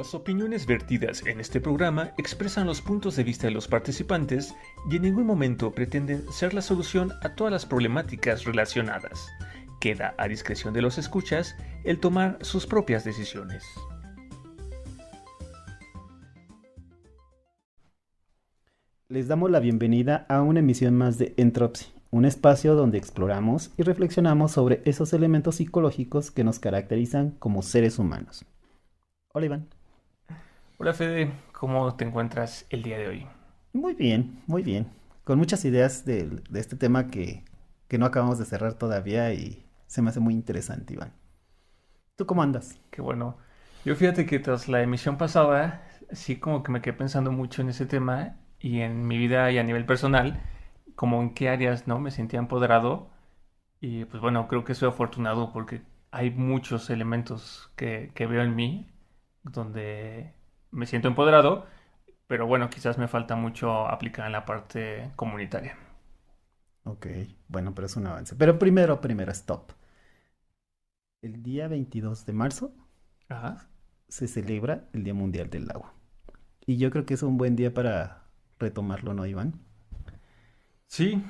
Las opiniones vertidas en este programa expresan los puntos de vista de los participantes y en ningún momento pretenden ser la solución a todas las problemáticas relacionadas. Queda a discreción de los escuchas el tomar sus propias decisiones. Les damos la bienvenida a una emisión más de Entropy, un espacio donde exploramos y reflexionamos sobre esos elementos psicológicos que nos caracterizan como seres humanos. Hola Iván. Hola Fede, ¿cómo te encuentras el día de hoy? Muy bien, muy bien. Con muchas ideas de este tema que no acabamos de cerrar todavía y se me hace muy interesante, Iván. ¿Tú cómo andas? Qué bueno. Yo fíjate que tras la emisión pasada, sí como que me quedé pensando mucho en ese tema y en mi vida y a nivel personal, como en qué áreas, ¿no? Me sentía empoderado y pues bueno, creo que soy afortunado porque hay muchos elementos que veo en mí donde me siento empoderado, pero bueno, quizás me falta mucho aplicar en la parte comunitaria. Ok, bueno, pero es un avance. Pero primero, stop. El día 22 de marzo Ajá. se celebra el Día Mundial del Agua. Y yo creo que es un buen día para retomarlo, ¿no, Iván? Sí,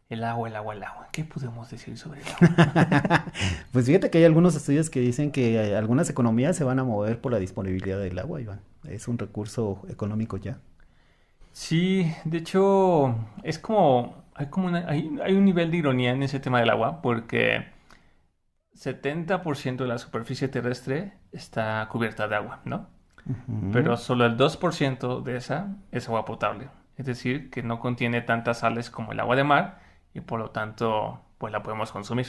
el agua, el agua, el agua. ¿Qué podemos decir sobre el agua? Pues fíjate que hay algunos estudios que dicen que algunas economías se van a mover por la disponibilidad del agua, Iván. Es un recurso económico ya. Sí, de hecho, es como, hay un nivel de ironía en ese tema del agua, porque 70% de la superficie terrestre está cubierta de agua, ¿no? Ujú. Pero solo el 2% de esa es agua potable. Es decir, que no contiene tantas sales como el agua de mar y por lo tanto, pues la podemos consumir.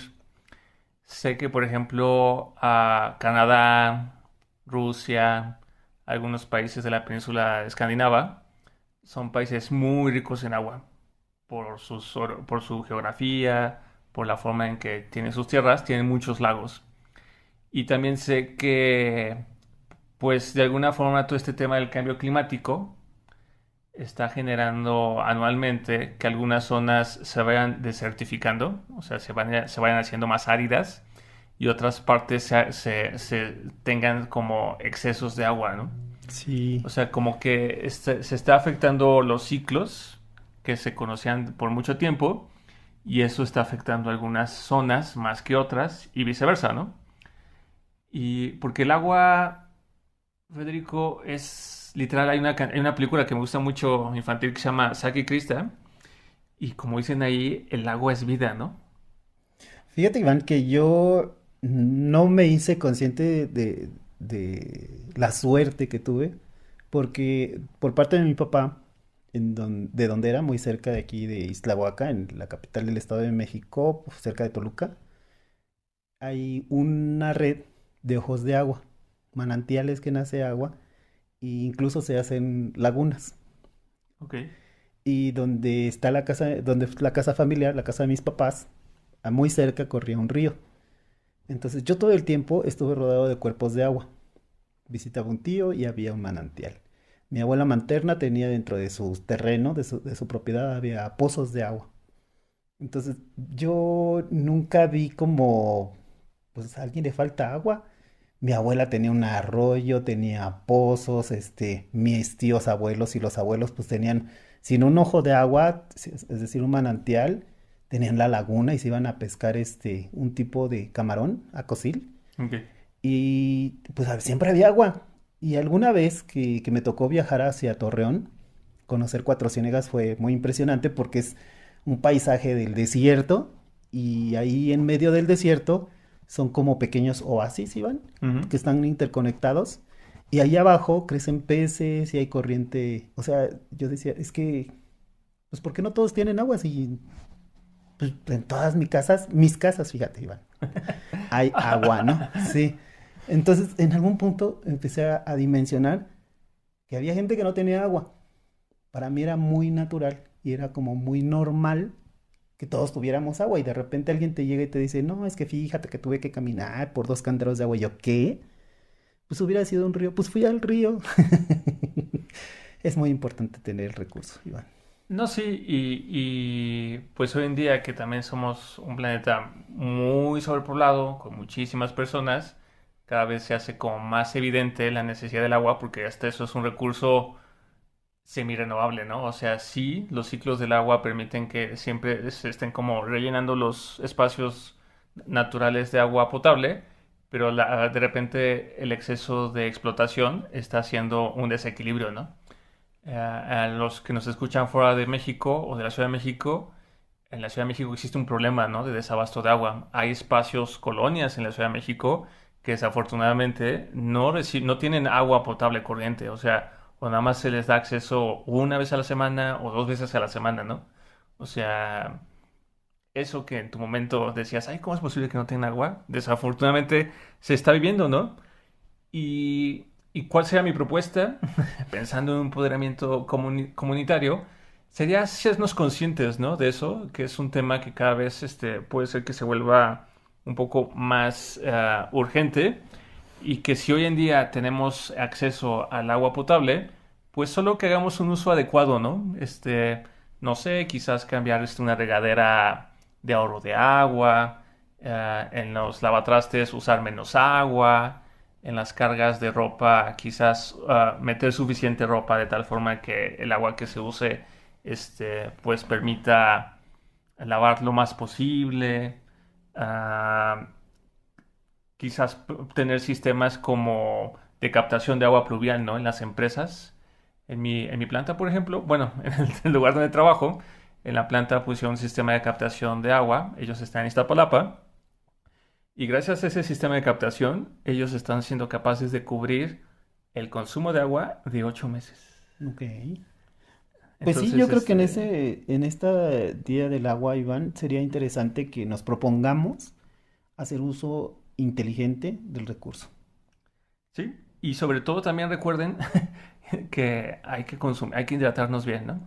Sé que, por ejemplo, a Canadá, Rusia, algunos países de la península escandinava son países muy ricos en agua por su geografía, por la forma en que tienen sus tierras, tienen muchos lagos. Y también sé que, pues de alguna forma, todo este tema del cambio climático está generando anualmente que algunas zonas se vayan desertificando, o sea, se vayan haciendo más áridas y otras partes se tengan como excesos de agua, ¿no? O Sí, sea, como que se está afectando los ciclos que se conocían por mucho tiempo y eso está afectando algunas zonas más que otras y viceversa, ¿no? Y porque el agua, Federico, es literal, hay una película que me gusta mucho infantil que se llama Saki Krista y como dicen ahí, el agua es vida, ¿no? fíjate, Iván, que yo no me hice consciente de la suerte que tuve, porque por parte de mi papá, de donde era, muy cerca de aquí de Ixtlahuaca, en la capital del Estado de México, pues, cerca de Toluca, hay una red de ojos de agua, manantiales que nace agua, e incluso se hacen lagunas. Ok. Y donde está la casa, donde la casa familiar, la casa de mis papás, muy cerca corría un río. Entonces yo todo el tiempo estuve rodeado de cuerpos de agua. Visitaba un tío y había un manantial. Mi abuela materna tenía dentro de su terreno, de su propiedad, había pozos de agua. Entonces yo nunca vi como, pues a alguien le falta agua. Mi abuela tenía un arroyo, tenía pozos, mis tíos abuelos y los abuelos pues tenían, sin un ojo de agua, es decir, un manantial, tenían la laguna y se iban a pescar un tipo de camarón, acosil, Ok. y pues siempre había agua. Y alguna vez que me tocó viajar hacia Torreón, conocer Cuatro Ciénegas fue muy impresionante porque es un paisaje del desierto y ahí en medio del desierto son como pequeños oasis, Iván, Ujú. que están interconectados. Y ahí abajo crecen peces y hay corriente. O sea, yo decía, es que, pues, ¿por qué no todos tienen agua? Si pues, en todas mis casas, fíjate, Iván, hay agua, ¿no? Sí. Entonces, en algún punto empecé a dimensionar que había gente que no tenía agua. Para mí era muy natural y era como muy normal que todos tuviéramos agua y de repente alguien te llega y te dice, no, es que fíjate que tuve que caminar por 2 canteros de agua. Y yo, ¿qué? Pues hubiera sido un río, pues fui al río. Es muy importante tener el recurso, Iván. No, sí, pues hoy en día que también somos un planeta muy sobrepoblado, con muchísimas personas, cada vez se hace como más evidente la necesidad del agua porque hasta eso es un recurso semi-renovable, ¿no? O sea, sí, los ciclos del agua permiten que siempre se estén como rellenando los espacios naturales de agua potable, pero de repente el exceso de explotación está haciendo un desequilibrio, ¿no? A los que nos escuchan fuera de México o de la Ciudad de México, en la Ciudad de México existe un problema, ¿no? De desabasto de agua. Hay espacios, colonias en la Ciudad de México que desafortunadamente no tienen agua potable corriente, o sea, o nada más se les da acceso una vez a la semana o dos veces a la semana, ¿no? O sea, eso que en tu momento decías, ay, ¿cómo es posible que no tengan agua? Desafortunadamente se está viviendo, ¿no? ¿Y cuál sería mi propuesta? Pensando en un empoderamiento comunitario, sería hacernos conscientes, ¿no? De eso, que es un tema que cada vez puede ser que se vuelva un poco más urgente y que si hoy en día tenemos acceso al agua potable, pues solo que hagamos un uso adecuado, ¿no? No sé, quizás cambiar una regadera de ahorro de agua, en los lavatrastes usar menos agua, en las cargas de ropa quizás meter suficiente ropa de tal forma que el agua que se use pues permita lavar lo más posible. Ah, quizás tener sistemas como de captación de agua pluvial, ¿no? En las empresas. En mi planta, por ejemplo, bueno, en el lugar donde trabajo, en la planta pusieron un sistema de captación de agua. Ellos están en Iztapalapa. Y gracias a ese sistema de captación, ellos están siendo capaces de cubrir el consumo de agua de 8 meses. Ok. Pues sí, yo Entonces, creo que en esta Día del Agua, Iván, sería interesante que nos propongamos hacer uso inteligente del recurso. sí. Y sobre todo también recuerden que hay que consumir, hay que hidratarnos bien, ¿no?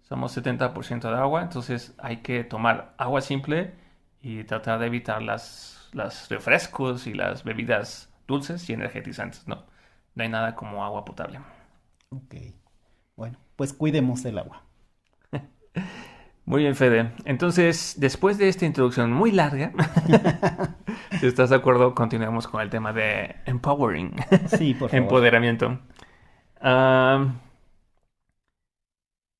Somos 70% de agua, entonces hay que tomar agua simple y tratar de evitar las refrescos y las bebidas dulces y energetizantes, ¿no? No hay nada como agua potable. Ok. Bueno, pues cuidemos el agua. Muy bien, Fede. Entonces, después de esta introducción muy larga, si estás de acuerdo, continuemos con el tema de empowering, Sí, por favor. empoderamiento. Ah,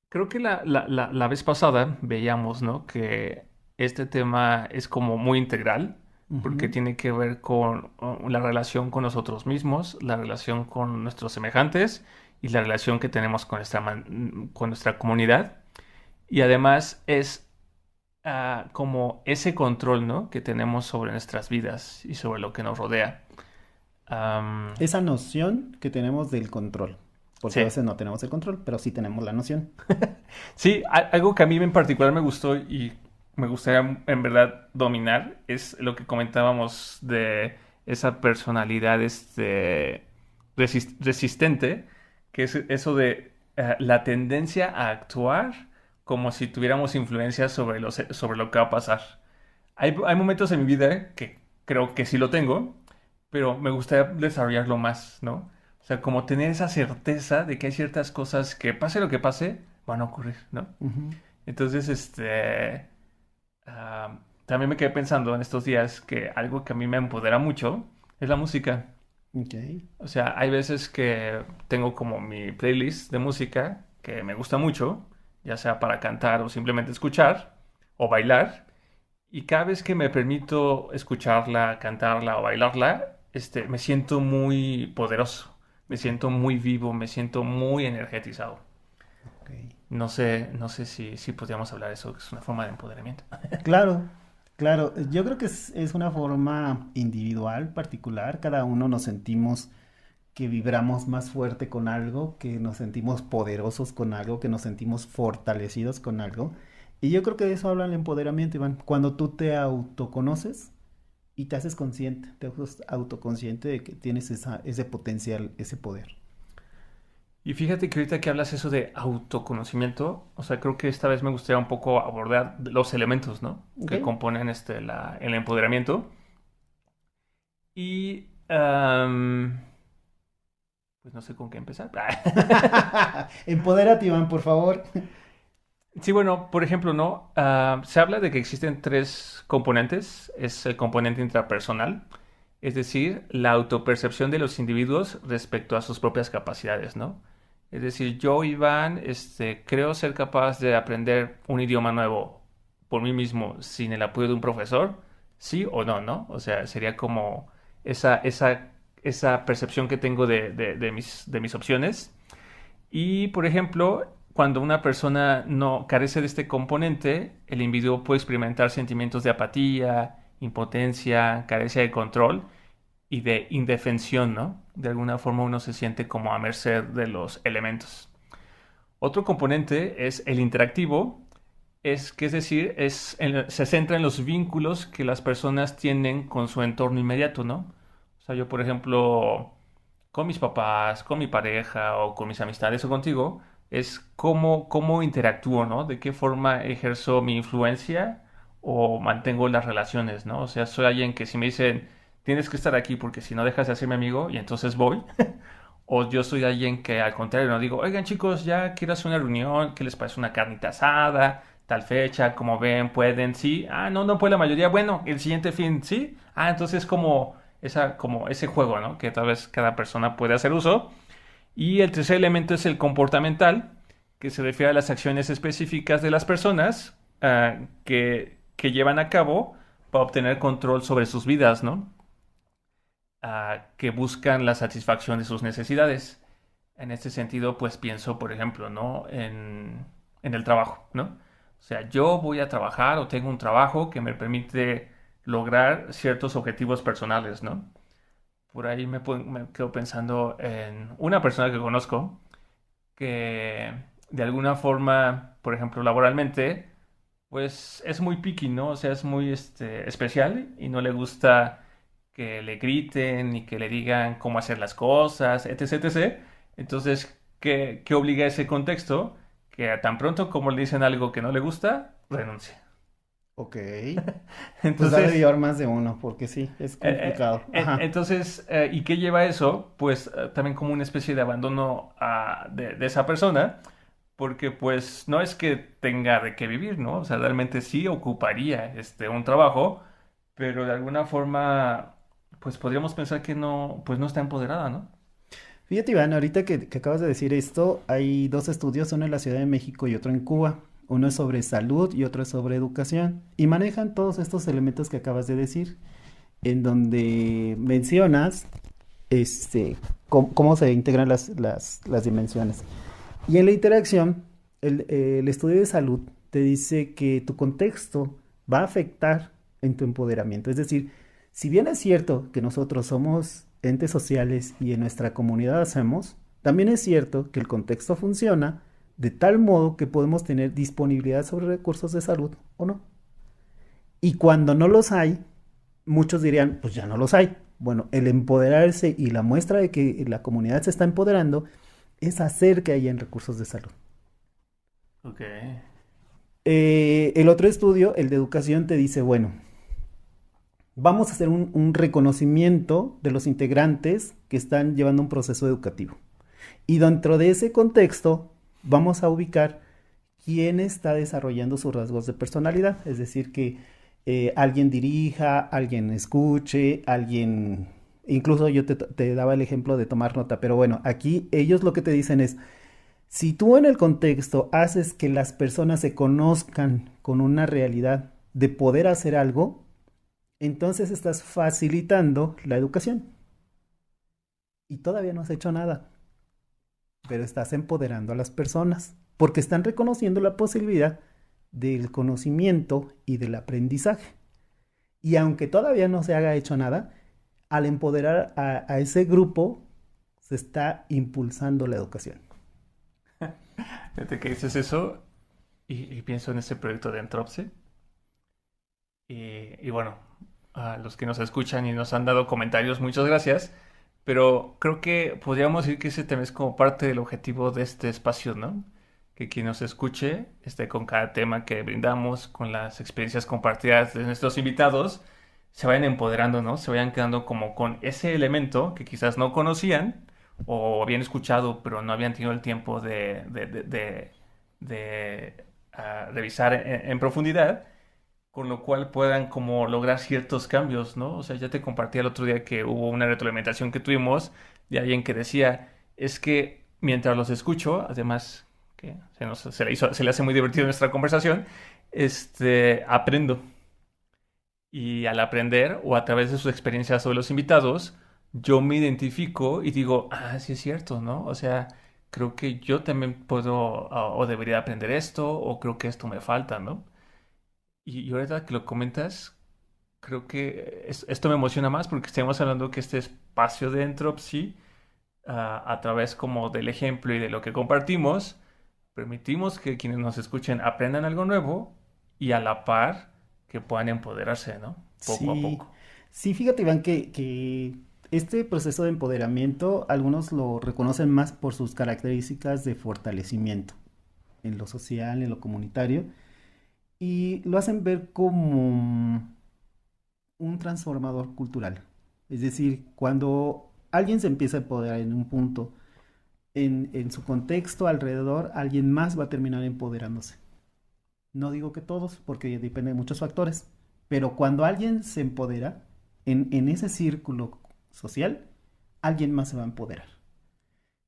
creo que la vez pasada veíamos, ¿no? Que este tema es como muy integral, porque Ujú. tiene que ver con la relación con nosotros mismos, la relación con nuestros semejantes y la relación que tenemos con con nuestra comunidad. Y además es como ese control, ¿no? Que tenemos sobre nuestras vidas y sobre lo que nos rodea. Am, Esa noción que tenemos del control, porque a sí. veces no tenemos el control, pero sí tenemos la noción. Sí, algo que a mí en particular me gustó y me gustaría en verdad dominar es lo que comentábamos de esa personalidad resistente, que es eso de la tendencia a actuar como si tuviéramos influencia sobre lo que va a pasar. Hay momentos en mi vida que creo que sí lo tengo, pero me gustaría desarrollarlo más, ¿no? O sea, como tener esa certeza de que hay ciertas cosas que pase lo que pase, van a ocurrir, ¿no? Ujú. Entonces, también me quedé pensando en estos días que algo que a mí me empodera mucho es la música. Ok. O sea, hay veces que tengo como mi playlist de música que me gusta mucho, ya sea para cantar o simplemente escuchar o bailar. Y cada vez que me permito escucharla, cantarla o bailarla, me siento muy poderoso, me siento muy vivo, me siento muy energetizado. Ok. No sé si podríamos hablar de eso, que es una forma de empoderamiento. Claro, claro. Yo creo que es una forma individual, particular. Cada uno nos sentimos que vibramos más fuerte con algo, que nos sentimos poderosos con algo, que nos sentimos fortalecidos con algo. Y yo creo que de eso habla el empoderamiento, Iván. Cuando tú te autoconoces y te haces consciente, te haces autoconsciente de que tienes ese potencial, ese poder. Y fíjate que ahorita que hablas eso de autoconocimiento, o sea, creo que esta vez me gustaría un poco abordar los elementos, ¿no? ¿Ok? Que componen el empoderamiento. Y pues no sé con qué empezar. Empodérate, Iván, por favor. Sí, bueno, por ejemplo, ¿no? Se habla de que existen tres componentes. Es el componente intrapersonal, es decir, la autopercepción de los individuos respecto a sus propias capacidades, ¿no? Es decir, yo, Iván, creo ser capaz de aprender un idioma nuevo por mí mismo sin el apoyo de un profesor, sí o no, ¿no? O sea, sería como esa, esa, esa percepción que tengo de mis opciones. Y, por ejemplo, cuando una persona no carece de este componente, el individuo puede experimentar sentimientos de apatía, impotencia, carencia de control y de indefensión, ¿no? De alguna forma uno se siente como a merced de los elementos. Otro componente es el interactivo, es decir, se centra en los vínculos que las personas tienen con su entorno inmediato, ¿no? O sea, yo, por ejemplo, con mis papás, con mi pareja o con mis amistades o contigo, es cómo interactúo, ¿no? De qué forma ejerzo mi influencia o mantengo las relaciones, ¿no? O sea, soy alguien que si me dicen, tienes que estar aquí porque si no dejas de ser mi amigo y entonces voy. O yo soy alguien que al contrario no digo, oigan chicos, ya quiero hacer una reunión, ¿qué les parece una carnita asada? Tal fecha, como ven, pueden, sí. Ah, no, no puede la mayoría. Bueno, el siguiente fin, sí. Ah, entonces como ese juego, ¿no? Que tal vez cada persona puede hacer uso. Y el tercer elemento es el comportamental, que se refiere a las acciones específicas de las personas que llevan a cabo para obtener control sobre sus vidas, ¿no? Que buscan la satisfacción de sus necesidades. En este sentido, pues pienso, por ejemplo, ¿no? En el trabajo, ¿no? O sea, yo voy a trabajar o tengo un trabajo que me permite lograr ciertos objetivos personales, ¿no? Por ahí me quedo pensando en una persona que conozco que de alguna forma, por ejemplo, laboralmente, pues es muy picky, ¿no? O sea, es muy especial y no le gusta que le griten y que le digan cómo hacer las cosas, etc, etc. Entonces, ¿qué obliga a ese contexto? Que tan pronto como le dicen algo que no le gusta, renuncia. Ok. Pues ha de Entonces, llevar más de uno, porque sí, es complicado. Ajá. ¿Y qué lleva a eso? Pues también como una especie de abandono de esa persona, porque pues no es que tenga de qué vivir, ¿no? O sea, realmente sí ocuparía un trabajo, pero de alguna forma, pues podríamos pensar que no, pues no está empoderada, ¿no? Fíjate, Iván, ahorita que acabas de decir esto, hay dos estudios, uno en la Ciudad de México y otro en Cuba. Uno es sobre salud y otro es sobre educación. Y manejan todos estos elementos que acabas de decir, en donde mencionas cómo se integran las dimensiones. Y en la interacción, el estudio de salud te dice que tu contexto va a afectar en tu empoderamiento. Es decir, si bien es cierto que nosotros somos entes sociales y en nuestra comunidad hacemos, también es cierto que el contexto funciona de tal modo que podemos tener disponibilidad sobre recursos de salud o no. Y cuando no los hay, muchos dirían, pues ya no los hay. Bueno, el empoderarse y la muestra de que la comunidad se está empoderando es hacer que hayan recursos de salud. Ok. El otro estudio, el de educación, te dice, bueno, vamos a hacer un reconocimiento de los integrantes que están llevando un proceso educativo. Y dentro de ese contexto vamos a ubicar quién está desarrollando sus rasgos de personalidad. Es decir, que alguien dirija, alguien escuche, alguien... Incluso yo te daba el ejemplo de tomar nota, pero bueno, aquí ellos lo que te dicen es, si tú en el contexto haces que las personas se conozcan con una realidad de poder hacer algo, entonces estás facilitando la educación. Y todavía no has hecho nada, pero estás empoderando a las personas, porque están reconociendo la posibilidad del conocimiento y del aprendizaje. Y aunque todavía no se haga hecho nada, al empoderar a ese grupo, se está impulsando la educación. Fíjate que dices eso y pienso en este proyecto de Entropse. Y bueno, a los que nos escuchan y nos han dado comentarios, muchas gracias. Pero creo que podríamos decir que ese tema es como parte del objetivo de este espacio, ¿no? Que quien nos escuche, con cada tema que brindamos, con las experiencias compartidas de nuestros invitados, se vayan empoderando, ¿no? Se vayan quedando como con ese elemento que quizás no conocían o habían escuchado, pero no habían tenido el tiempo de revisar en profundidad con lo cual puedan como lograr ciertos cambios, ¿no? O sea, ya te compartí el otro día que hubo una retroalimentación que tuvimos de alguien que decía, es que mientras los escucho, además que se le hace muy divertido nuestra conversación, aprendo. Y al aprender o a través de sus experiencias sobre los invitados, yo me identifico y digo, ah, sí es cierto, ¿no? O sea, creo que yo también puedo o debería aprender esto o creo que esto me falta, ¿no? Y ahorita que lo comentas, creo que esto me emociona más porque estamos hablando que este espacio de Entropy, a través como del ejemplo y de lo que compartimos, permitimos que quienes nos escuchen aprendan algo nuevo y a la par que puedan empoderarse, ¿no? Poco a Sí, poco. sí, fíjate, Iván, que este proceso de empoderamiento, algunos lo reconocen más por sus características de fortalecimiento en lo social, en lo comunitario, y lo hacen ver como un transformador cultural. Es decir, cuando alguien se empieza a empoderar en un punto, en su contexto alrededor, alguien más va a terminar empoderándose. No digo que todos, porque depende de muchos factores, pero cuando alguien se empodera en ese círculo social, alguien más se va a empoderar.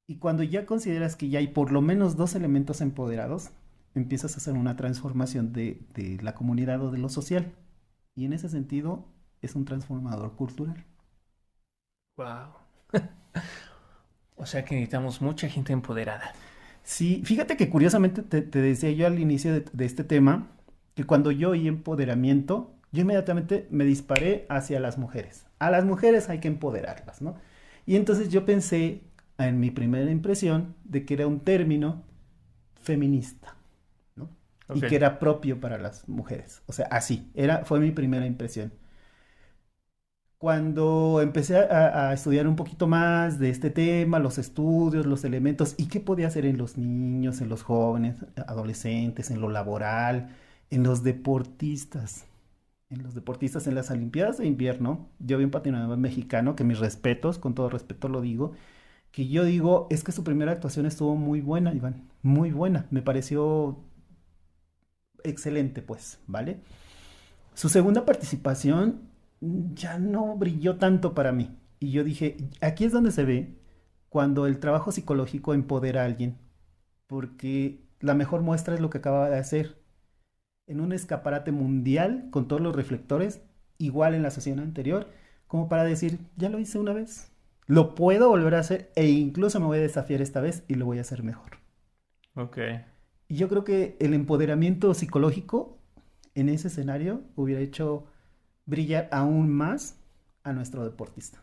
Y cuando ya consideras que ya hay por lo menos dos elementos empoderados, empiezas a hacer una transformación de la comunidad o de lo social. Y en ese sentido es un transformador cultural. Wow. O sea que necesitamos mucha gente empoderada. Sí, fíjate que curiosamente te decía yo al inicio de este tema que cuando yo oí empoderamiento, yo inmediatamente me disparé hacia las mujeres. A las mujeres hay que empoderarlas, ¿no? Y entonces yo pensé en mi primera impresión de que era un término feminista, ¿no? Y Ok. que era propio para las mujeres. O sea, así, fue mi primera impresión. Cuando empecé a estudiar un poquito más de este tema, los estudios, los elementos, y qué podía hacer en los niños, en los jóvenes, adolescentes, en lo laboral, en los deportistas, en las Olimpiadas de invierno, yo vi un patinador mexicano, que mis respetos, con todo respeto lo digo, que yo digo, es que su primera actuación estuvo muy buena, Iván, muy buena, me pareció excelente, pues, ¿vale? Su segunda participación ya no brilló tanto para mí. Y yo dije, aquí es donde se ve cuando el trabajo psicológico empodera a alguien, porque la mejor muestra es lo que acaba de hacer en un escaparate mundial con todos los reflectores, igual en la sesión anterior, como para decir, ya lo hice una vez, lo puedo volver a hacer e incluso me voy a desafiar esta vez y lo voy a hacer mejor. Ok. Y yo creo que el empoderamiento psicológico en ese escenario hubiera hecho brillar aún más a nuestro deportista.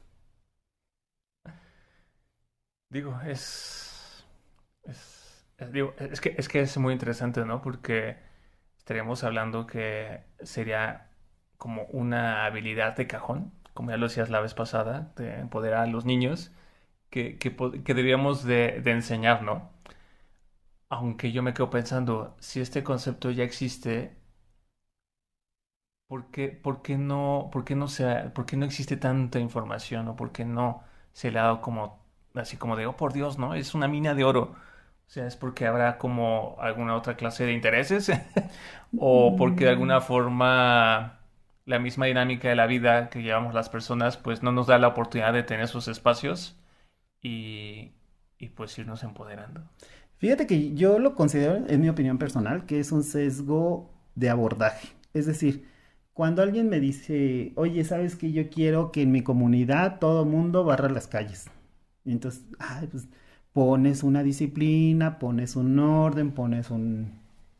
Digo, digo, es que es muy interesante, ¿no? Porque estaríamos hablando que sería como una habilidad de cajón, como ya lo decías la vez pasada, de empoderar a los niños, que deberíamos de enseñar, ¿no? Aunque yo me quedo pensando, si este concepto ya existe, por qué no existe tanta información o por qué no se le ha dado como, así como de, oh por Dios, ¿no? Es una mina de oro. O sea, es porque habrá como alguna otra clase de intereses o porque de alguna Mm, forma la misma dinámica de la vida que llevamos las personas pues no nos da la oportunidad de tener esos espacios y, y pues irnos empoderando. Fíjate que yo lo considero, en mi opinión personal, que es un sesgo de abordaje. Es decir, cuando alguien me dice, oye, ¿sabes qué? Yo quiero que en mi comunidad todo mundo barra las calles. Y entonces, ay, pues pones una disciplina, pones un orden,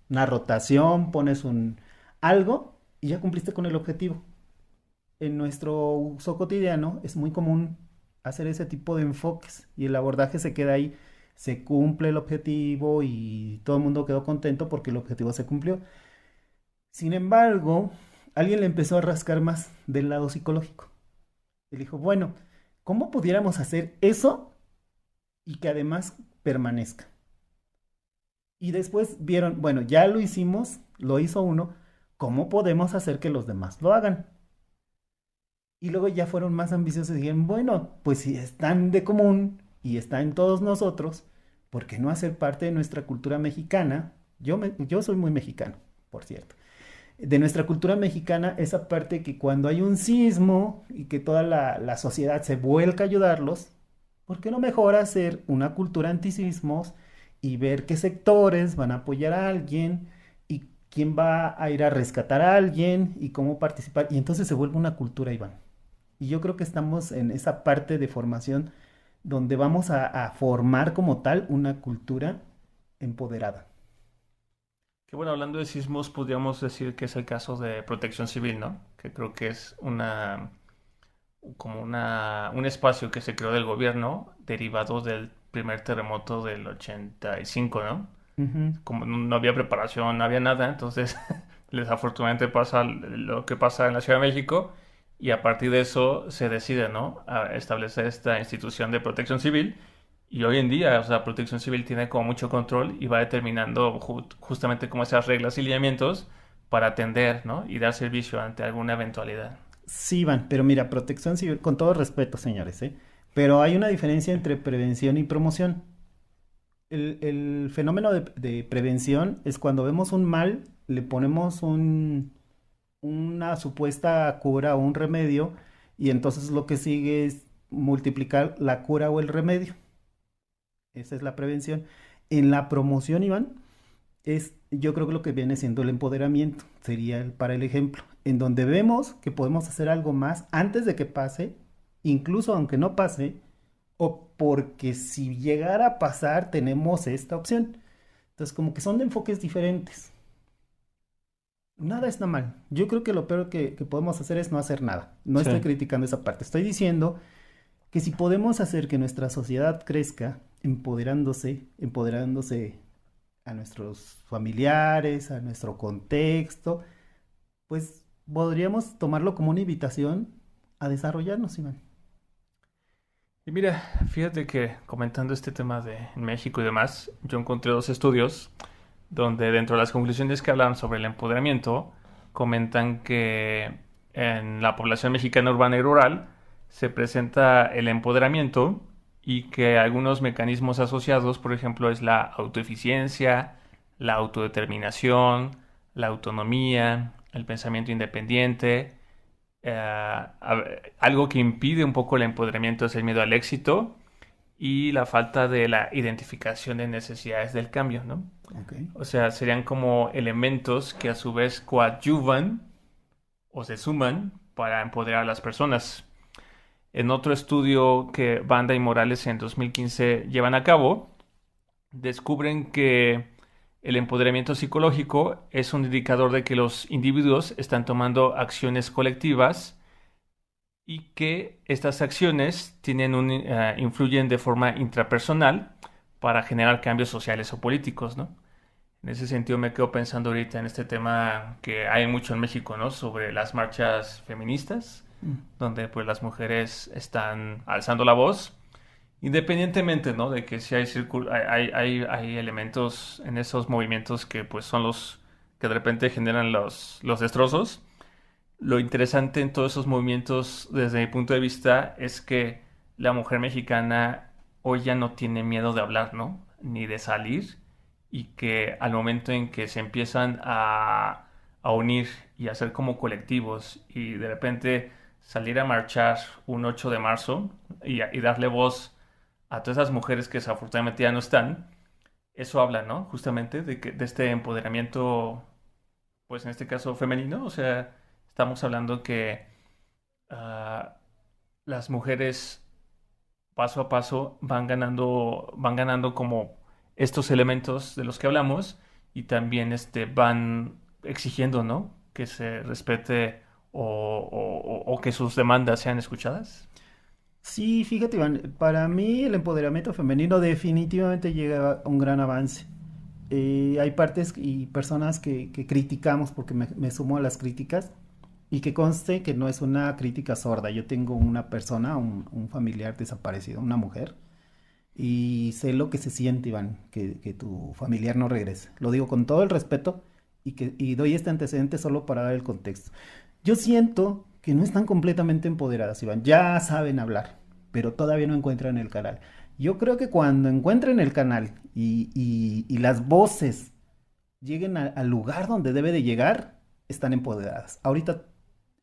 una rotación, pones un algo y ya cumpliste con el objetivo. En nuestro uso cotidiano es muy común hacer ese tipo de enfoques y el abordaje se queda ahí, se cumple el objetivo y todo el mundo quedó contento porque el objetivo se cumplió. Sin embargo, alguien le empezó a rascar más del lado psicológico. Él dijo, bueno, ¿cómo pudiéramos hacer eso y que además permanezca? Y después vieron, bueno, ya lo hicimos, lo hizo uno, ¿cómo podemos hacer que los demás lo hagan? Y luego ya fueron más ambiciosos y dijeron, bueno, pues si están de común y está en todos nosotros, ¿por qué no hacer parte de nuestra cultura mexicana? Yo soy muy mexicano, por cierto. de nuestra cultura mexicana, esa parte que cuando hay un sismo y que toda la sociedad se vuelca a ayudarlos, ¿por qué no mejor hacer una cultura antisismos y ver qué sectores van a apoyar a alguien y quién va a ir a rescatar a alguien y cómo participar? Y entonces se vuelve una cultura, Iván. Y yo creo que estamos en esa parte de formación donde vamos a formar como tal una cultura empoderada. Que bueno, hablando de sismos, podríamos decir que es el caso de Protección Civil, ¿no? Que creo que es un espacio que se creó del gobierno derivado del primer terremoto del 85, ¿no? Ujú. Como no había preparación, no había nada, entonces desafortunadamente pasa lo que pasa en la Ciudad de México y a partir de eso se decide, ¿no? A establecer esta institución de protección civil y hoy en día, o sea, protección civil tiene como mucho control y va determinando justamente como esas reglas y lineamientos para atender, ¿no? Y dar servicio ante alguna eventualidad. Sí, Iván, pero mira, protección civil, con todo respeto, señores, ¿eh? Pero hay una diferencia entre prevención y promoción. El fenómeno de prevención es cuando vemos un mal, le ponemos una supuesta cura o un remedio, y entonces lo que sigue es multiplicar la cura o el remedio. Esa es la prevención. En la promoción, Iván, yo creo que lo que viene siendo el empoderamiento, sería para el ejemplo, en donde vemos que podemos hacer algo más antes de que pase, incluso aunque no pase, o porque si llegara a pasar tenemos esta opción. Entonces, como que son de enfoques diferentes. Nada está mal. Yo creo que lo peor que podemos hacer es no hacer nada. No Sí. estoy criticando esa parte. Estoy diciendo que si podemos hacer que nuestra sociedad crezca empoderándose a nuestros familiares, a nuestro contexto, pues podríamos tomarlo como una invitación a desarrollarnos, Iván. Y mira, fíjate que comentando este tema de México y demás, yo encontré dos estudios donde dentro de las conclusiones que hablan sobre el empoderamiento, comentan que en la población mexicana urbana y rural se presenta el empoderamiento y que algunos mecanismos asociados, por ejemplo, es la autoeficiencia, la autodeterminación, la autonomía, el pensamiento independiente. Algo que impide un poco el empoderamiento es el miedo al éxito y la falta de la identificación de necesidades del cambio, ¿no? Ok. O sea, serían como elementos que a su vez coadyuvan o se suman para empoderar a las personas. En otro estudio que Banda y Morales en 2015 llevan a cabo, descubren que el empoderamiento psicológico es un indicador de que los individuos están tomando acciones colectivas y que estas acciones influyen de forma intrapersonal para generar cambios sociales o políticos, ¿no? En ese sentido me quedo pensando ahorita en este tema que hay mucho en México, ¿no? Sobre las marchas feministas, Mm. donde pues las mujeres están alzando la voz, independientemente, ¿no? De que si hay elementos en esos movimientos que pues son los que de repente generan los destrozos. Lo interesante en todos esos movimientos, desde mi punto de vista, es que la mujer mexicana hoy ya no tiene miedo de hablar, ¿no? Ni de salir, y que al momento en que se empiezan a unir y a ser como colectivos y de repente salir a marchar un 8 de marzo y darle voz a todas esas mujeres que desafortunadamente ya no están, eso habla, ¿no? Justamente de este empoderamiento, pues en este caso femenino, o sea, estamos hablando que ah, las mujeres paso a paso van ganando como estos elementos de los que hablamos y también van exigiendo, ¿no? Que se respete o que sus demandas sean escuchadas. Sí, fíjate, Iván, para mí el empoderamiento femenino definitivamente llega a un gran avance. Hay partes y personas que criticamos, porque me sumo a las críticas, y que conste que no es una crítica sorda. Yo tengo una persona, un familiar desaparecido, una mujer, y sé lo que se siente, Iván, que tu familiar no regrese. Lo digo con todo el respeto y doy este antecedente solo para dar el contexto. Yo siento que no están completamente empoderadas, Iván. Ya saben hablar, pero todavía no encuentran el canal. Yo creo que cuando encuentren el canal y las voces lleguen al lugar donde debe de llegar, están empoderadas. Ahorita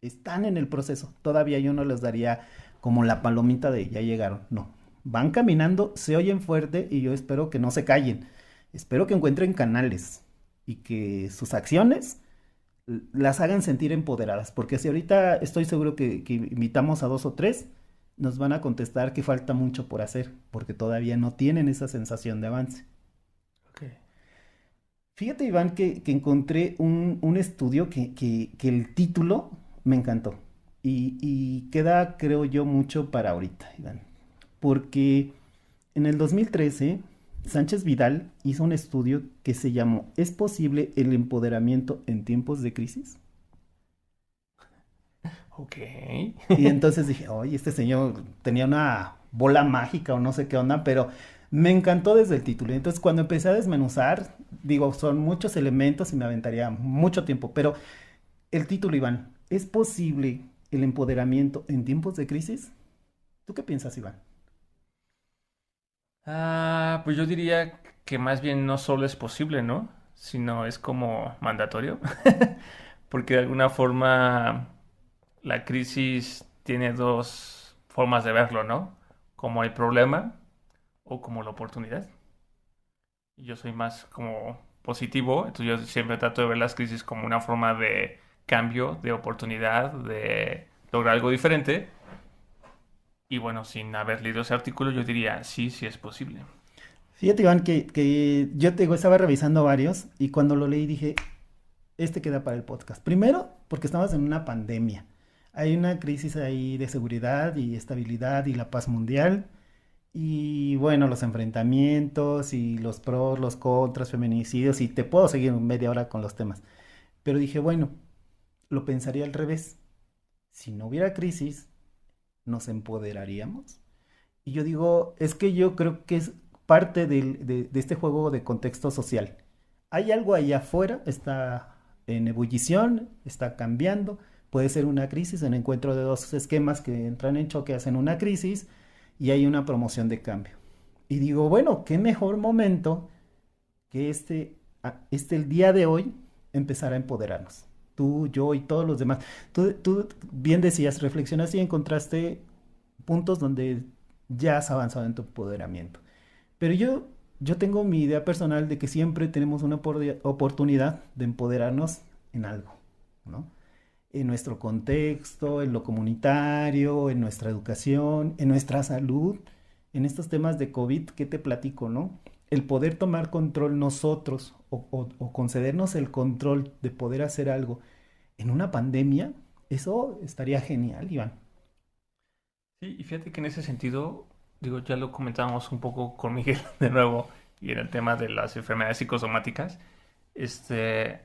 están en el proceso. Todavía yo no les daría como la palomita de ya llegaron. No. Van caminando, se oyen fuerte y yo espero que no se callen. Espero que encuentren canales y que sus acciones las hagan sentir empoderadas. Porque si ahorita estoy seguro que invitamos a dos o tres, nos van a contestar que falta mucho por hacer, porque todavía no tienen esa sensación de avance. Ok. Fíjate, Iván, que encontré un estudio que el título me encantó. Y queda, creo yo, mucho para ahorita, Iván. Porque en el 2013, Sánchez Vidal hizo un estudio que se llamó ¿Es posible el empoderamiento en tiempos de crisis? Ok. Y entonces dije, oye, este señor tenía una bola mágica o no sé qué onda, pero me encantó desde el título. Y entonces cuando empecé a desmenuzar, digo, son muchos elementos y me aventaría mucho tiempo, pero el título, Iván, ¿es posible el empoderamiento en tiempos de crisis? ¿Tú qué piensas, Iván? Pues yo diría que más bien no solo es posible, ¿no? Sino es como mandatorio. Porque de alguna forma la crisis tiene dos formas de verlo, ¿no? Como el problema o como la oportunidad. Y yo soy más como positivo, entonces yo siempre trato de ver las crisis como una forma de cambio, de oportunidad, de lograr algo diferente. Y bueno, sin haber leído ese artículo, yo diría, sí, sí es posible. Fíjate, Iván, que yo te digo, estaba revisando varios y cuando lo leí dije, este queda para el podcast. Primero, porque estamos en una pandemia. Hay una crisis ahí de seguridad y estabilidad y la paz mundial. Y bueno, los enfrentamientos y los pros, los contras, feminicidios, y te puedo seguir media hora con los temas. Pero dije, bueno, lo pensaría al revés. Si no hubiera crisis, ¿nos empoderaríamos? Y yo digo, es que yo creo que es parte de este juego de contexto social. Hay algo allá afuera, está en ebullición, está cambiando, puede ser una crisis, el encuentro de dos esquemas que entran en choque hacen una crisis y hay una promoción de cambio. Y digo, bueno, qué mejor momento que el día de hoy, empezar a empoderarnos. Tú, yo y todos los demás. Tú bien decías, reflexionaste y encontraste puntos donde ya has avanzado en tu empoderamiento. Pero yo tengo mi idea personal de que siempre tenemos una oportunidad de empoderarnos en algo, ¿no? En nuestro contexto, en lo comunitario, en nuestra educación, en nuestra salud, en estos temas de COVID, ¿qué te platico, no? El poder tomar control nosotros o concedernos el control de poder hacer algo en una pandemia, eso estaría genial, Iván. Sí, y fíjate que en ese sentido, digo, ya lo comentábamos un poco con Miguel de nuevo, y en el tema de las enfermedades psicosomáticas. Este,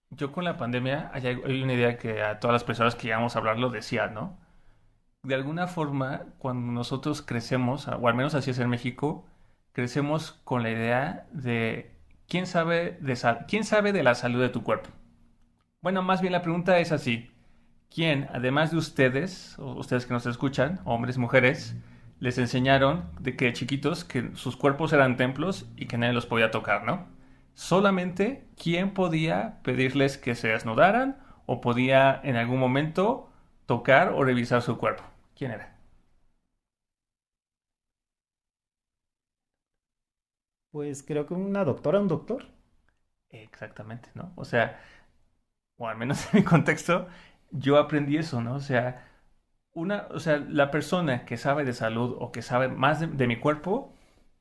yo con la pandemia, hay una idea que a todas las personas que llegamos a hablar lo decían, ¿no? De alguna forma, cuando nosotros crecemos, o al menos así es en México, crecemos con la idea de quién sabe de la salud de tu cuerpo. Bueno, más bien la pregunta es así. ¿Quién, además de ustedes, o ustedes que nos escuchan, hombres, mujeres, les enseñaron de que chiquitos que sus cuerpos eran templos y que nadie los podía tocar, ¿no? Solamente quién podía pedirles que se desnudaran o podía en algún momento tocar o revisar su cuerpo. ¿Quién era? Pues creo que una doctora, un doctor. Exactamente, ¿no? O sea, o al menos en mi contexto, yo aprendí eso, ¿no? O sea, la persona que sabe de salud o que sabe más de mi cuerpo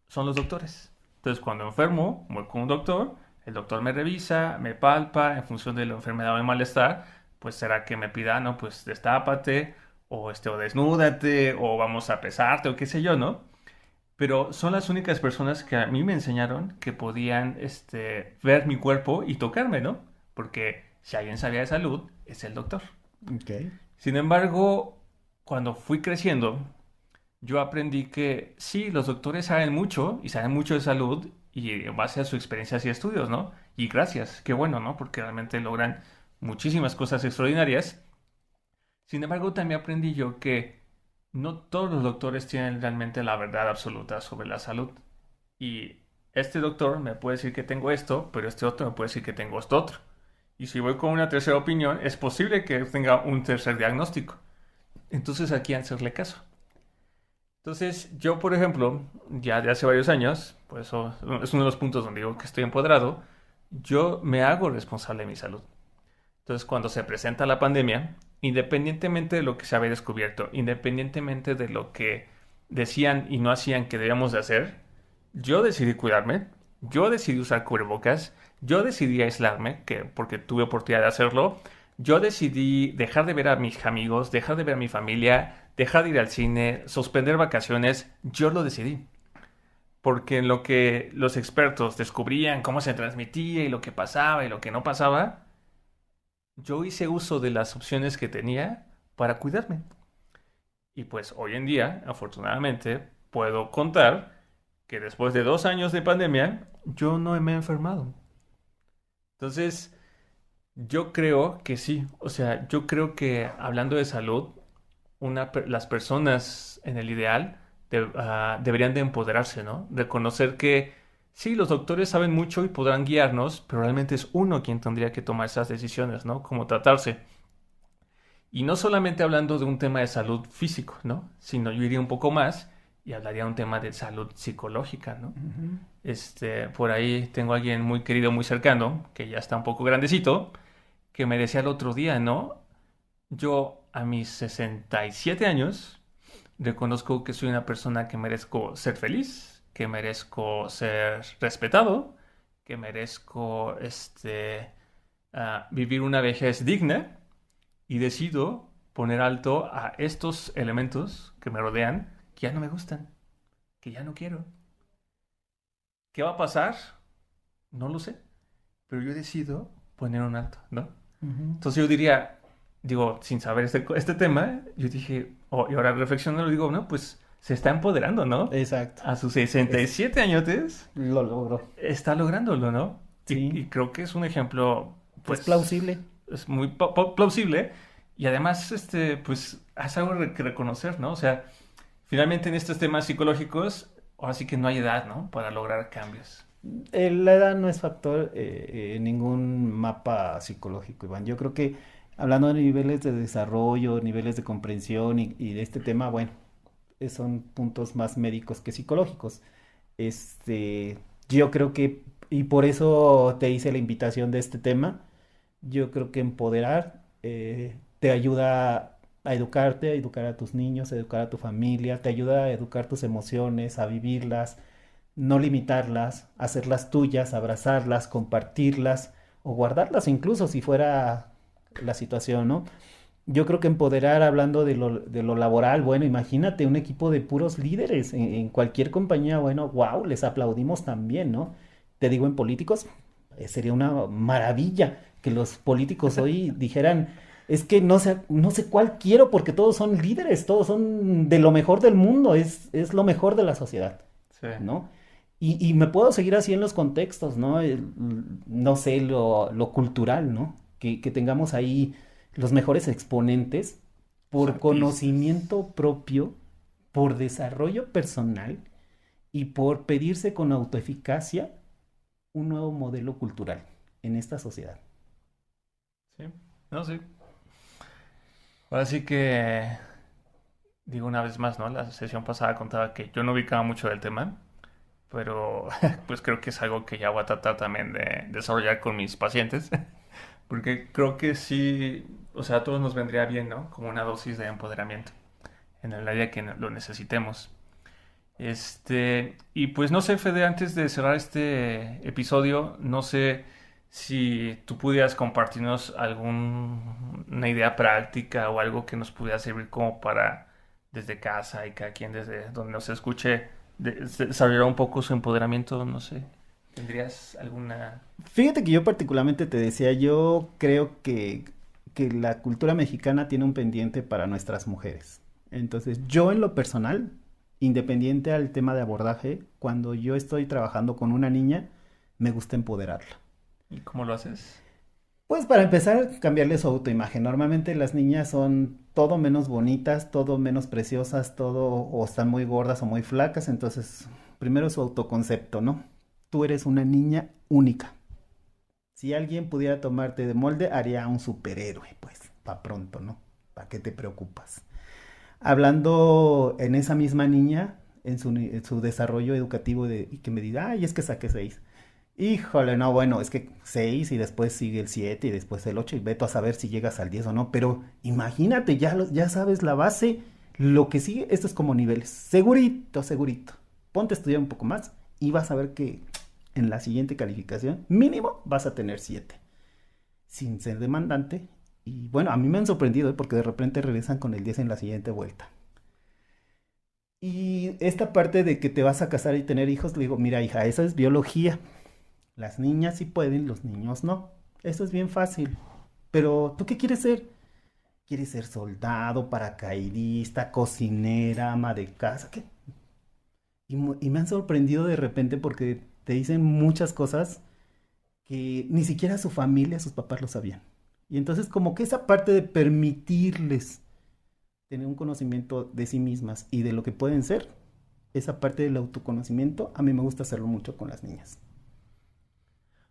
son los doctores. Entonces, cuando enfermo, voy con un doctor, el doctor me revisa, me palpa, en función de la enfermedad o el malestar, pues será que me pida, no, pues destápate, o desnúdate, o vamos a pesarte, o qué sé yo, ¿no? Pero son las únicas personas que a mí me enseñaron que podían, ver mi cuerpo y tocarme, ¿no? Porque si alguien sabía de salud, es el doctor. Ok. Sin embargo, cuando fui creciendo, yo aprendí que sí, los doctores saben mucho y saben mucho de salud y en base a su experiencia y estudios, ¿no? Y gracias, qué bueno, ¿no? Porque realmente logran muchísimas cosas extraordinarias. Sin embargo, también aprendí yo que no todos los doctores tienen realmente la verdad absoluta sobre la salud. Y este doctor me puede decir que tengo esto, pero este otro me puede decir que tengo esto otro. Y si voy con una tercera opinión, es posible que tenga un tercer diagnóstico. Entonces, ¿a quién hacerle caso? Entonces, yo, por ejemplo, ya de hace varios años, pues eso es uno de los puntos donde digo que estoy empoderado, yo me hago responsable de mi salud. Entonces, cuando se presenta la pandemia, independientemente de lo que se había descubierto, independientemente de lo que decían y no hacían que debíamos de hacer, yo decidí cuidarme, yo decidí usar cubrebocas, yo decidí aislarme, porque tuve oportunidad de hacerlo, yo decidí dejar de ver a mis amigos, dejar de ver a mi familia, dejar de ir al cine, suspender vacaciones, yo lo decidí. Porque en lo que los expertos descubrían cómo se transmitía y lo que pasaba y lo que no pasaba, yo hice uso de las opciones que tenía para cuidarme. Y pues hoy en día, afortunadamente, puedo contar que después de 2 años de pandemia, yo no me he enfermado. Entonces, yo creo que sí. O sea, yo creo que hablando de salud, las personas en el ideal deberían de empoderarse, ¿no? Reconocer que sí, los doctores saben mucho y podrán guiarnos, pero realmente es uno quien tendría que tomar esas decisiones, ¿no? Cómo tratarse. Y no solamente hablando de un tema de salud físico, ¿no? Sino yo iría un poco más y hablaría de un tema de salud psicológica, ¿no? Ujú. Por ahí tengo a alguien muy querido, muy cercano, que ya está un poco grandecito, que me decía el otro día, ¿no? Yo a mis 67 años reconozco que soy una persona que merezco ser feliz, que merezco ser respetado, que merezco vivir una vejez digna y decido poner alto a estos elementos que me rodean que ya no me gustan, que ya no quiero. ¿Qué va a pasar? No lo sé, pero yo decido poner un alto, ¿no? Ujú. Entonces yo diría, digo, sin saber este tema, yo dije, y ahora reflexionando, digo, no, pues se está empoderando, ¿no? Exacto. A sus sesenta y Es, siete añotes lo logró. está lográndolo, ¿no? Y Sí, creo que es un ejemplo, es pues, plausible. es muy plausible y además, pues, es algo que reconocer, ¿no? O sea, finalmente en estos temas psicológicos, ahora sí que no hay edad, ¿no? Para lograr cambios. La edad no es factor en ningún mapa psicológico, Iván. Yo creo que hablando de niveles de desarrollo, niveles de comprensión y de este tema, bueno, son puntos más médicos que psicológicos. Este, yo creo que, y por eso te hice la invitación de este tema, yo creo que empoderar te ayuda a educarte, a educar a tus niños, a educar a tu familia, te ayuda a educar tus emociones, a vivirlas, no limitarlas, hacerlas tuyas, abrazarlas, compartirlas o guardarlas incluso si fuera la situación, ¿no? Yo creo que empoderar, hablando de lo laboral, bueno, imagínate un equipo de puros líderes en cualquier compañía, bueno, wow, les aplaudimos también, ¿no? Te digo, en políticos, sería una maravilla que los políticos hoy dijeran, es que no sé cuál quiero porque todos son líderes, todos son de lo mejor del mundo, es lo mejor de la sociedad, Sí, ¿no? Y me puedo seguir así en los contextos, ¿no? No sé, lo cultural, ¿no? Que tengamos ahí los mejores exponentes los por artistas. conocimiento propio, por desarrollo personal y por pedirse con autoeficacia un nuevo modelo cultural en esta sociedad. Sí, no, sí. Ahora sí que digo una vez más, ¿no? La sesión pasada contaba que yo no ubicaba mucho del tema, pero pues creo que es algo que ya voy a tratar también de desarrollar con mis pacientes, porque creo que sí, o sea, a todos nos vendría bien, ¿no? Como una dosis de empoderamiento en el área que lo necesitemos. Y pues no sé, Fede, antes de cerrar este episodio, no sé si tú pudieras compartirnos alguna idea práctica o algo que nos pudiera servir como para desde casa y cada quien desde donde nos escuche desarrollar un poco su empoderamiento, no sé. ¿Tendrías alguna... Fíjate que yo particularmente te decía, yo creo que la cultura mexicana tiene un pendiente para nuestras mujeres. Entonces, yo en lo personal, independiente al tema de abordaje, cuando yo estoy trabajando con una niña, me gusta empoderarla. ¿Y cómo lo haces? Pues para empezar, cambiarle su autoimagen. Normalmente las niñas son todo menos bonitas, todo menos preciosas, todo o están muy gordas o muy flacas, entonces primero su autoconcepto, ¿no? Tú eres una niña única, Si alguien pudiera tomarte de molde, haría un superhéroe, pues, pa' pronto, ¿no? ¿Para qué te preocupas? Hablando en esa misma niña, en su desarrollo educativo, y que me diga, ay, es que saqué 6. Híjole, no, bueno, es que 6 y después sigue el 7 y después el 8 y veto a saber si llegas al 10 o no, pero imagínate, ya sabes la base, lo que sigue, esto es como niveles, segurito, segurito. Ponte a estudiar un poco más y vas a ver que en la siguiente calificación mínimo vas a tener 7 sin ser demandante. Y bueno, a mí me han sorprendido, porque de repente regresan con el 10 en la siguiente vuelta. Y esta parte de que te vas a casar y tener hijos, le digo, mira hija, eso es biología. Las niñas sí pueden, los niños no. Eso es bien fácil. Pero, ¿tú qué quieres ser? ¿Quieres ser soldado, paracaidista, cocinera, ama de casa? ¿Qué? Y me han sorprendido de repente porque te dicen muchas cosas que ni siquiera su familia, sus papás lo sabían. Y entonces como que esa parte de permitirles tener un conocimiento de sí mismas y de lo que pueden ser, esa parte del autoconocimiento, a mí me gusta hacerlo mucho con las niñas.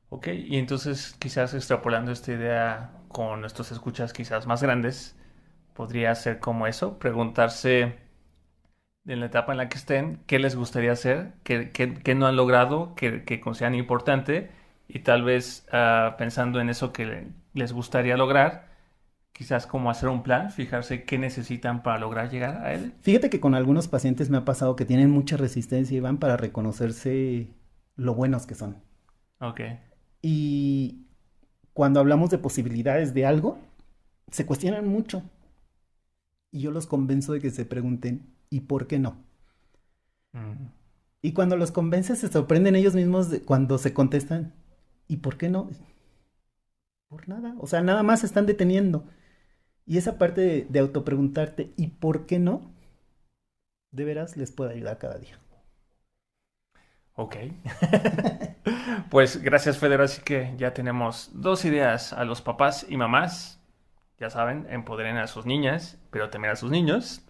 Ok, y entonces quizás extrapolando esta idea con nuestros escuchas quizás más grandes, podría ser como eso, preguntarse en la etapa en la que estén qué les gustaría hacer, qué no han logrado, que consideran importante y tal vez pensando en eso que les gustaría lograr, quizás como hacer un plan, fijarse qué necesitan para lograr llegar a él. Fíjate que con algunos pacientes me ha pasado que tienen mucha resistencia y van para reconocerse lo buenos que son. Ok. Y cuando hablamos de posibilidades de algo, se cuestionan mucho. Y yo los convenzo de que se pregunten, ¿y por qué no? Mm. Y cuando los convences se sorprenden ellos mismos cuando se contestan, ¿y por qué no? Por nada. O sea, nada más se están deteniendo. Y esa parte de autopreguntarte, ¿y por qué no? De veras les puede ayudar cada día. Ok. Pues gracias, Feder. Así que ya tenemos dos ideas a los papás y mamás. Ya saben, empoderen a sus niñas, pero también a sus niños.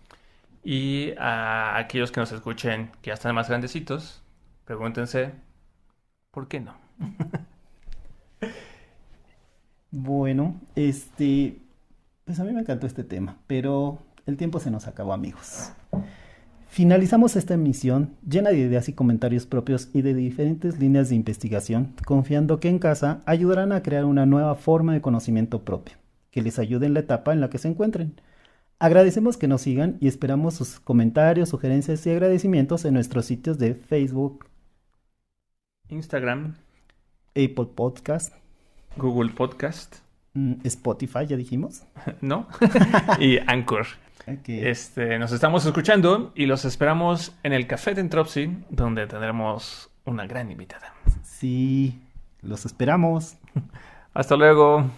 Y a aquellos que nos escuchen que ya están más grandecitos, pregúntense, ¿por qué no? Bueno, pues a mí me encantó este tema, pero el tiempo se nos acabó, amigos. Finalizamos esta emisión llena de ideas y comentarios propios y de diferentes líneas de investigación, confiando que en casa ayudarán a crear una nueva forma de conocimiento propio, que les ayude en la etapa en la que se encuentren. Agradecemos que nos sigan y esperamos sus comentarios, sugerencias y agradecimientos en nuestros sitios de Facebook, Instagram, Apple Podcast, Google Podcast, Spotify, ya dijimos. ¿no? Y Anchor. Okay. Nos estamos escuchando y los esperamos en el Café de Entropy, donde tendremos una gran invitada. Sí, los esperamos. Hasta luego.